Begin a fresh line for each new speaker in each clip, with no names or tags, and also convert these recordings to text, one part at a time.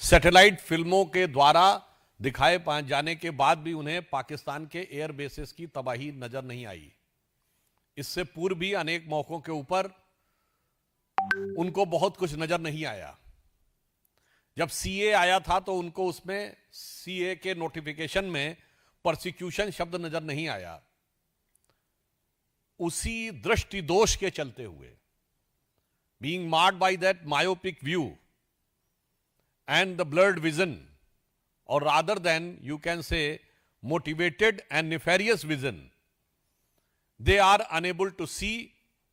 Satellite फिल्मों के द्वारा दिखाए जाने के बाद भी उन्हें पाकिस्तान के एयर बेसेस की तबाही नजर नहीं आई। इससे पूर्व भी अनेक मौकों के ऊपर उनको बहुत कुछ नजर नहीं आया। जब सीए आया था तो उनको उसमें सीए के नोटिफिकेशन में परसिक्यूशन शब्द नजर नहीं आया। उसी दृष्टि दोष के चलते हुए, being marred by that myopic view and the blurred vision, or rather than you can say motivated and nefarious vision, they are unable to see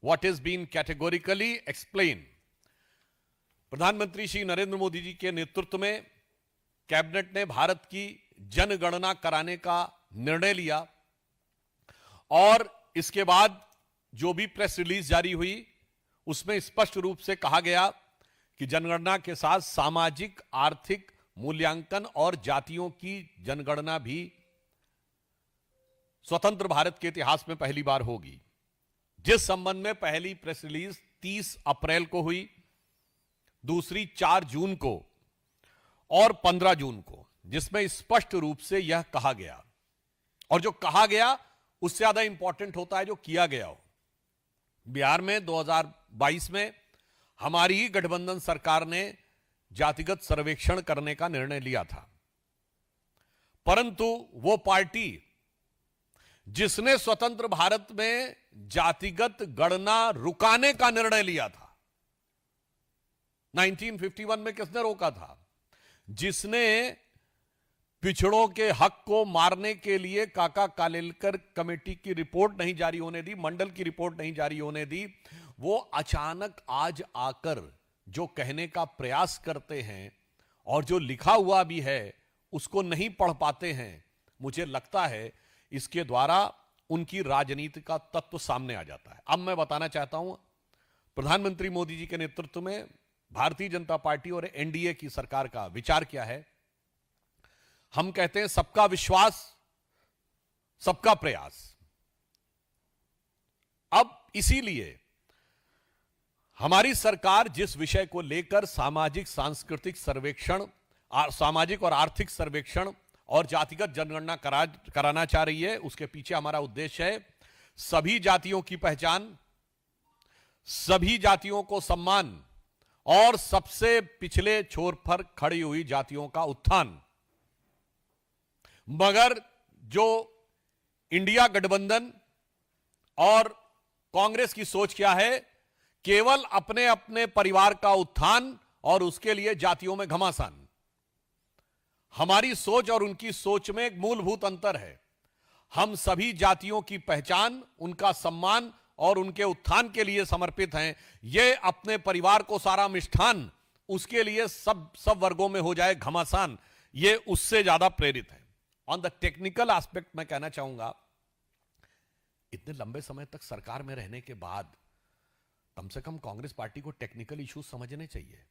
what is being categorically explained. प्रधानमंत्री श्री नरेंद्र मोदी जी के नेतृत्व में कैबिनेट ने भारत की जनगणना कराने का निर्णय लिया और इसके बाद जो भी प्रेस रिलीज जारी हुई उसमें स्पष्ट रूप से कहा गया कि जनगणना के साथ सामाजिक आर्थिक मूल्यांकन और जातियों की जनगणना भी स्वतंत्र भारत के इतिहास में पहली बार होगी। जिस संबंध में पहली प्रेस रिलीज 30 अप्रैल को हुई, दूसरी 4 जून को और 15 जून को, जिसमें स्पष्ट रूप से यह कहा गया, और जो कहा गया उससे ज्यादा इंपॉर्टेंट होता है जो किया गया हो। बिहार में 2022 में हमारी ही गठबंधन सरकार ने जातिगत सर्वेक्षण करने का निर्णय लिया था, परंतु वो पार्टी जिसने स्वतंत्र भारत में जातिगत गणना रुकाने का निर्णय लिया था, 1951 में किसने रोका था? जिसने पिछड़ों के हक को मारने के लिए काका कालेलकर कमेटी की रिपोर्ट नहीं जारी होने दी, मंडल की रिपोर्ट नहीं जारी होने दी, वो अचानक आज आकर जो कहने का प्रयास करते हैं और जो लिखा हुआ भी है उसको नहीं पढ़ पाते हैं। मुझे लगता है इसके द्वारा उनकी राजनीति का तत्व सामने आ जाता है। अब मैं बताना चाहता हूं, प्रधानमंत्री मोदी जी के नेतृत्व में भारतीय जनता पार्टी और एनडीए की सरकार का विचार क्या है? हम कहते हैं सबका विश्वास, सबका प्रयास। अब इसीलिए हमारी सरकार जिस विषय को लेकर सामाजिक सांस्कृतिक सर्वेक्षण, सामाजिक और आर्थिक सर्वेक्षण और जातिगत जनगणना कराना चाह रही है, उसके पीछे हमारा उद्देश्य है सभी जातियों की पहचान, सभी जातियों को सम्मान और सबसे पिछले छोर पर खड़ी हुई जातियों का उत्थान। मगर जो इंडिया गठबंधन और कांग्रेस की सोच क्या है? केवल अपने अपने परिवार का उत्थान और उसके लिए जातियों में घमासान। हमारी सोच और उनकी सोच में एक मूलभूत अंतर है। हम सभी जातियों की पहचान, उनका सम्मान और उनके उत्थान के लिए समर्पित हैं। ये अपने परिवार को सारा मिष्ठान, उसके लिए सब वर्गों में हो जाए घमासान, ये उससे ज्यादा प्रेरित है। ऑन द टेक्निकल एस्पेक्ट मैं कहना चाहूंगा, इतने लंबे समय तक सरकार में रहने के बाद कम से कम कांग्रेस पार्टी को टेक्निकल इश्यूज समझने चाहिए।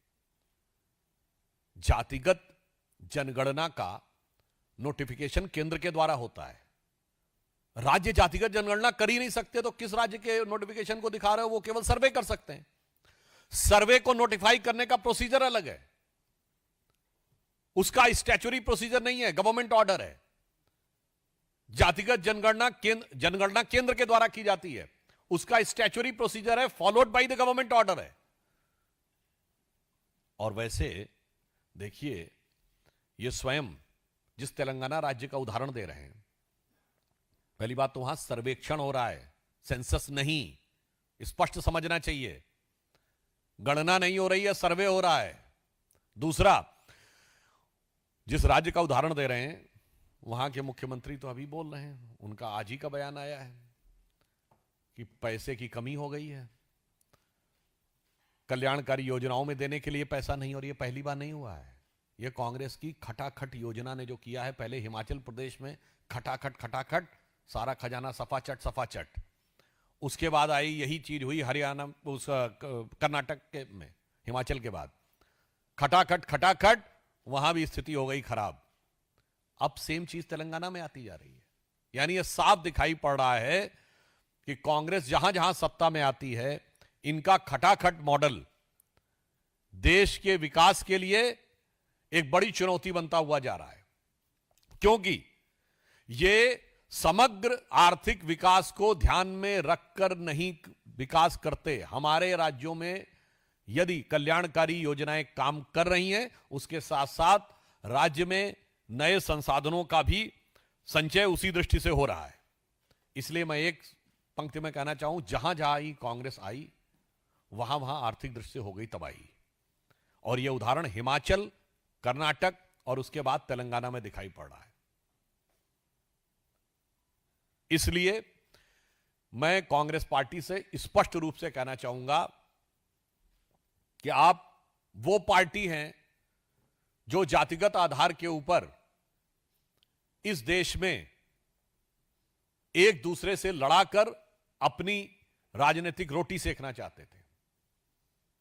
जातिगत जनगणना का नोटिफिकेशन केंद्र के द्वारा होता है। राज्य जातिगत जनगणना कर ही नहीं सकते तो किस राज्य के नोटिफिकेशन को दिखा रहे हो? वो केवल सर्वे कर सकते हैं। सर्वे को नोटिफाई करने का प्रोसीजर अलग है, उसका स्टैच्यूटरी प्रोसीजर नहीं है, गवर्नमेंट ऑर्डर है। जातिगत जनगणना केंद्र के द्वारा की जाती है, उसका स्टैच्यूटरी प्रोसीजर है, followed by the government order है। और वैसे देखिए, ये स्वयं जिस तेलंगाना राज्य का उदाहरण दे रहे हैं, पहली बात तो वहां सर्वेक्षण हो रहा है, सेंसस नहीं, स्पष्ट समझना चाहिए। गणना नहीं हो रही है, सर्वे हो रहा है। दूसरा, जिस राज्य का उदाहरण दे रहे हैं वहां के मुख्यमंत्री तो अभी बोल रहे हैं, उनका आज ही का बयान आया है कि पैसे की कमी हो गई है, कल्याणकारी योजनाओं में देने के लिए पैसा नहीं, और ये पहली बार नहीं हुआ है। ये कांग्रेस की खटाखट योजना ने जो किया है, पहले हिमाचल प्रदेश में खटाखट सारा खजाना सफाचट, उसके बाद आई यही चीज हुई हरियाणा, उस कर्नाटक के में, हिमाचल के बाद खटाखट वहां भी स्थिति हो गई खराब। अब सेम चीज तेलंगाना में आती जा रही है। यानी यह साफ दिखाई पड़ रहा है कि कांग्रेस जहां जहां सत्ता में आती है, इनका खटाखट मॉडल देश के विकास के लिए एक बड़ी चुनौती बनता हुआ जा रहा है, क्योंकि यह समग्र आर्थिक विकास को ध्यान में रखकर नहीं विकास करते। हमारे राज्यों में यदि कल्याणकारी योजनाएं काम कर रही हैं, उसके साथ साथ राज्य में नए संसाधनों का भी संचय उसी दृष्टि से हो रहा है। इसलिए मैं एक पंक्ति में कहना चाहूं, जहां जहां ही कांग्रेस आई वहां वहां आर्थिक दृष्टि से हो गई तबाही। और यह उदाहरण हिमाचल, कर्नाटक और उसके बाद तेलंगाना में दिखाई पड़ रहा है। इसलिए मैं कांग्रेस पार्टी से स्पष्ट रूप से कहना चाहूंगा कि आप वो पार्टी हैं जो जातिगत आधार के ऊपर इस देश में एक दूसरे से लड़ाकर अपनी राजनीतिक रोटी सेकना चाहते थे।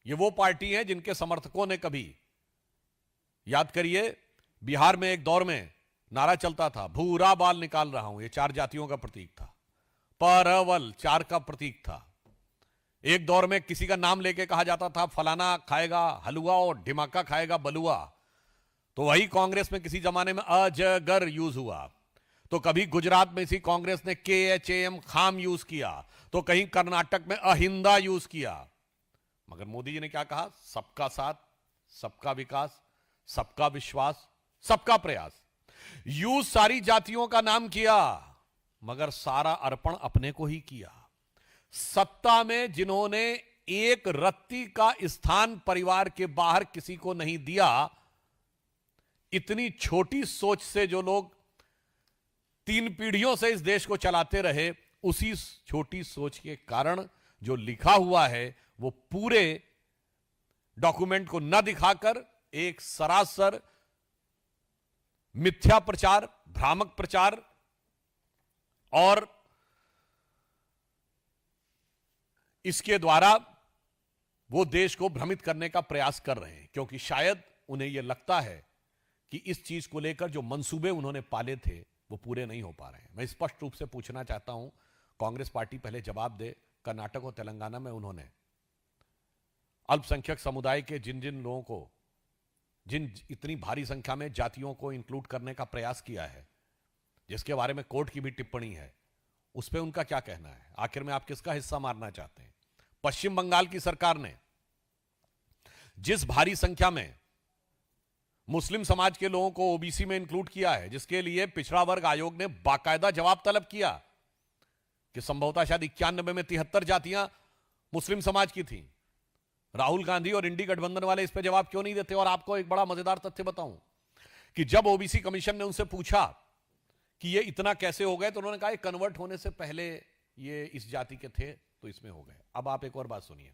ये वो पार्टी है जिनके समर्थकों ने कभी, याद करिए, बिहार में एक दौर में नारा चलता था, भूरा बाल निकाल रहा हूं, ये 4 जातियों का प्रतीक था। परवल 4 का प्रतीक था। एक दौर में किसी का नाम लेके कहा जाता था, फलाना खाएगा हलवा और ढिमाका खाएगा बलुआ। तो वही कांग्रेस में किसी जमाने में अजगर यूज हुआ। तो कभी गुजरात में इसी कांग्रेस ने KHAM खाम यूज किया, तो कहीं कर्नाटक में अहिंदा यूज किया। मगर मोदी जी ने क्या कहा? सबका साथ, सबका विकास, सबका विश्वास, सबका प्रयास। यूज सारी जातियों का नाम किया, मगर सारा अर्पण अपने को ही किया। सत्ता में जिन्होंने एक रत्ती का स्थान परिवार के बाहर किसी को नहीं दिया, इतनी छोटी सोच से जो लोग 3 पीढ़ियों से इस देश को चलाते रहे, उसी छोटी सोच के कारण जो लिखा हुआ है वो पूरे डॉक्यूमेंट को न दिखाकर एक सरासर मिथ्या प्रचार, भ्रामक प्रचार और इसके द्वारा वो देश को भ्रमित करने का प्रयास कर रहे हैं, क्योंकि शायद उन्हें यह लगता है कि इस चीज को लेकर जो मंसूबे उन्होंने पाले थे वो पूरे नहीं हो पा रहे हैं। मैं स्पष्ट रूप से पूछना चाहता हूं, कांग्रेस पार्टी पहले जवाब दे। कर्नाटक और तेलंगाना में उन्होंने अल्पसंख्यक समुदाय के जिन जिन लोगों को, जिन इतनी भारी संख्या में जातियों को इंक्लूड करने का प्रयास किया है, जिसके बारे में कोर्ट की भी टिप्पणी है, उस पर उनका क्या कहना है? आखिर में आप किसका हिस्सा मारना चाहते हैं? पश्चिम बंगाल की सरकार ने जिस भारी संख्या में मुस्लिम समाज के लोगों को ओबीसी में इंक्लूड किया है, जिसके लिए पिछड़ा वर्ग आयोग ने बाकायदा जवाब तलब किया कि संभवतः शायद 91 में 73 जातियां मुस्लिम समाज की थी। राहुल गांधी और इंडी गठबंधन वाले इस पर जवाब क्यों नहीं देते? और आपको एक बड़ा मजेदार तथ्य बताऊं कि जब ओबीसी कमीशन ने उनसे पूछा कि ये इतना कैसे हो गए, तो उन्होंने कहा कन्वर्ट होने से पहले ये इस जाति के थे तो इसमें हो गए। अब आप एक और बात सुनिए,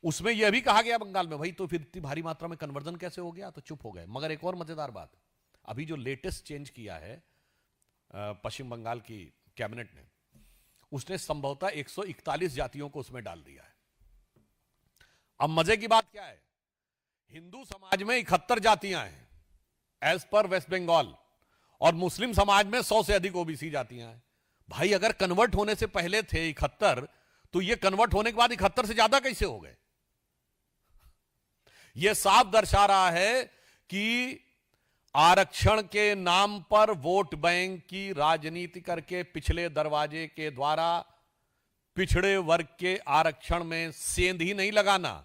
उसमें यह भी कहा गया बंगाल में, भाई तो फिर इतनी भारी मात्रा में कन्वर्जन कैसे हो गया? तो चुप हो गए। मगर एक और मजेदार बात, अभी जो लेटेस्ट चेंज किया है पश्चिम बंगाल की कैबिनेट ने, उसने संभवतः 141 जातियों को उसमें डाल दिया है। अब मजे की बात क्या है, हिंदू समाज में 71 जातियां हैं एज पर वेस्ट बंगाल, और मुस्लिम समाज में 100 से अधिक ओबीसी जातियां हैं। भाई अगर कन्वर्ट होने से पहले थे 71, तो ये कन्वर्ट होने के बाद 71 से ज्यादा कैसे हो गए? यह साफ दर्शा रहा है कि आरक्षण के नाम पर वोट बैंक की राजनीति करके पिछले दरवाजे के द्वारा पिछड़े वर्ग के आरक्षण में सेंध ही नहीं लगाना,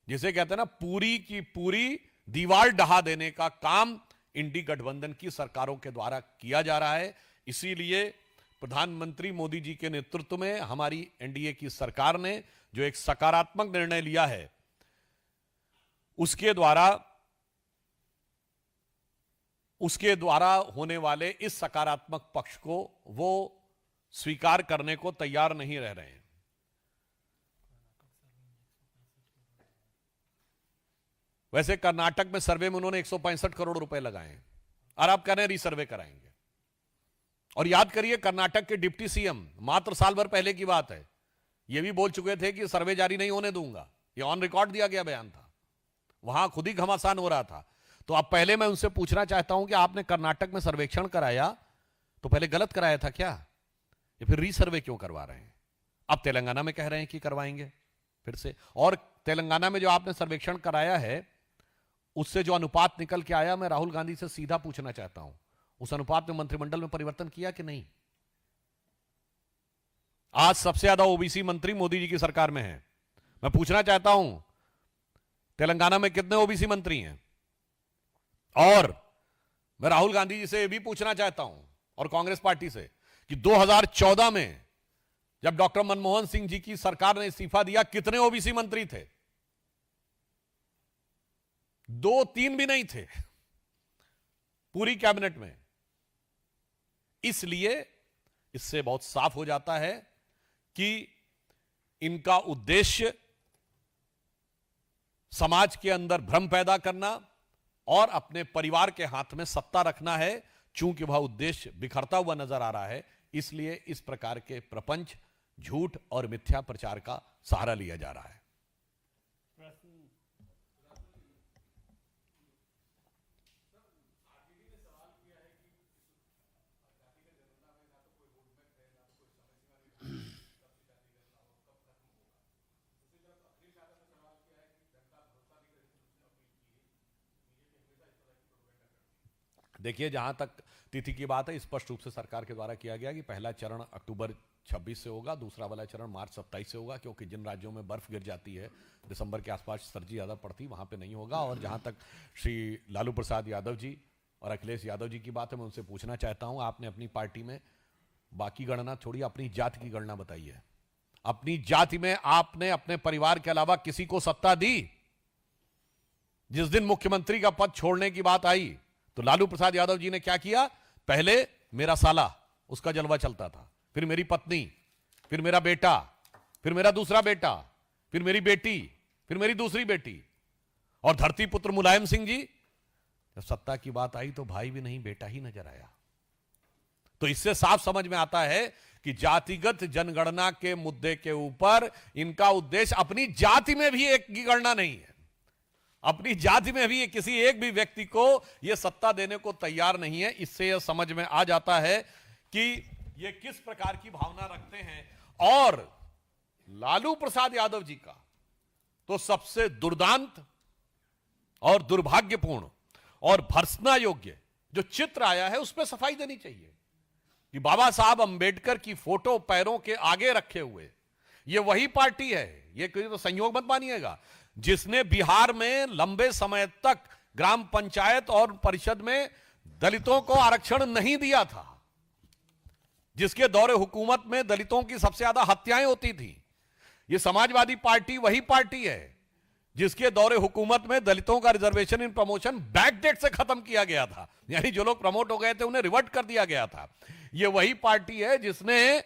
जिसे कहते हैं ना पूरी की पूरी दीवार ढहा देने का काम इंडी गठबंधन की सरकारों के द्वारा किया जा रहा है। इसीलिए प्रधानमंत्री मोदी जी के नेतृत्व में हमारी एनडीए की सरकार ने जो एक सकारात्मक निर्णय लिया है, उसके द्वारा होने वाले इस सकारात्मक पक्ष को वो स्वीकार करने को तैयार नहीं रह रहे हैं। वैसे कर्नाटक में सर्वे में उन्होंने 165 करोड़ रुपए लगाए हैं, और आप कह रहे हैं रीसर्वे कराएंगे। और याद करिए, कर्नाटक के डिप्टी सीएम मात्र साल भर पहले की बात है, यह भी बोल चुके थे कि सर्वे जारी नहीं होने दूंगा। यह ऑन रिकॉर्ड दिया गया बयान था, वहां खुद ही घमासान हो रहा था। तो अब पहले मैं उनसे पूछना चाहता हूं कि आपने कर्नाटक में सर्वेक्षण कराया तो पहले गलत कराया था क्या, या फिर रीसर्वे क्यों करवा रहे हैं? अब तेलंगाना में कह रहे हैं कि करवाएंगे फिर से। और तेलंगाना में जो आपने सर्वेक्षण कराया है उससे जो अनुपात निकल के आया, मैं राहुल गांधी से सीधा पूछना चाहता हूं, उस अनुपात में मंत्रिमंडल में परिवर्तन किया कि नहीं? आज सबसे ज्यादा ओबीसी मंत्री मोदी जी की सरकार में है। मैं पूछना चाहता हूं, तेलंगाना में कितने ओबीसी मंत्री हैं? और मैं राहुल गांधी जी से यह भी पूछना चाहता हूं और कांग्रेस पार्टी से कि 2014 में जब डॉक्टर मनमोहन सिंह जी की सरकार ने इस्तीफा दिया, कितने ओबीसी मंत्री थे? 2-3 भी नहीं थे पूरी कैबिनेट में। इसलिए इससे बहुत साफ हो जाता है कि इनका उद्देश्य समाज के अंदर भ्रम पैदा करना और अपने परिवार के हाथ में सत्ता रखना है। चूंकि वह उद्देश्य बिखरता हुआ नजर आ रहा है, इसलिए इस प्रकार के प्रपंच, झूठ और मिथ्या प्रचार का सहारा लिया जा रहा है। देखिए, जहां तक तिथि की बात है, स्पष्ट रूप से सरकार के द्वारा किया गया कि पहला चरण अक्टूबर 26 से होगा, दूसरा वाला चरण मार्च 27 से होगा, क्योंकि जिन राज्यों में बर्फ गिर जाती है दिसंबर के आसपास, सर्दी ज्यादा पड़ती, वहां पे नहीं होगा। और जहां तक श्री लालू प्रसाद यादव जी और अखिलेश यादव जी की बात है, मैं उनसे पूछना चाहता हूं, आपने अपनी पार्टी में बाकी गणना छोड़िए, अपनी जाति की गणना बताइए। अपनी जाति में आपने अपने परिवार के अलावा किसी को सत्ता दी? जिस दिन मुख्यमंत्री का पद छोड़ने की बात आई तो लालू प्रसाद यादव जी ने क्या किया? पहले मेरा साला, उसका जलवा चलता था, फिर मेरी पत्नी, फिर मेरा बेटा, फिर मेरा दूसरा बेटा, फिर मेरी बेटी, फिर मेरी दूसरी बेटी, और धरती पुत्र मुलायम सिंह जी, जब सत्ता की बात आई तो भाई भी नहीं, बेटा ही नजर आया। तो इससे साफ समझ में आता है कि जातिगत जनगणना के मुद्दे के ऊपर इनका उद्देश्य अपनी जाति में भी एक की गणना नहीं है, अपनी जाति में भी किसी एक भी व्यक्ति को यह सत्ता देने को तैयार नहीं है। इससे यह समझ में आ जाता है कि ये किस प्रकार की भावना रखते हैं। और लालू प्रसाद यादव जी का तो सबसे दुर्दांत और दुर्भाग्यपूर्ण और भर्त्सना योग्य जो चित्र आया है, उस पर सफाई देनी चाहिए कि बाबा साहब अंबेडकर की फोटो पैरों के आगे रखे हुए ये वही पार्टी है, ये कोई तो संयोग मत मानिएगा, जिसने बिहार में लंबे समय तक ग्राम पंचायत और परिषद में दलितों को आरक्षण नहीं दिया था, जिसके दौरे हुकूमत में दलितों की सबसे ज्यादा हत्याएं होती थी। ये समाजवादी पार्टी वही पार्टी है जिसके दौरे हुकूमत में दलितों का रिजर्वेशन इन प्रमोशन बैकडेट से खत्म किया गया था, यानी जो लोग प्रमोट हो गए थे उन्हें रिवर्ट कर दिया गया था। ये वही पार्टी है जिसने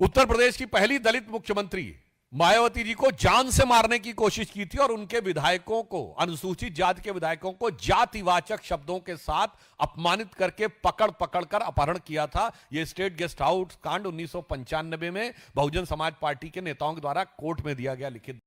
उत्तर प्रदेश की पहली दलित मुख्यमंत्री मायावती जी को जान से मारने की कोशिश की थी और उनके विधायकों को, अनुसूचित जाति के विधायकों को जातिवाचक शब्दों के साथ अपमानित करके पकड़ कर अपहरण किया था। यह स्टेट गेस्ट हाउस कांड 1995 में बहुजन समाज पार्टी के नेताओं के द्वारा कोर्ट में दिया गया लिखित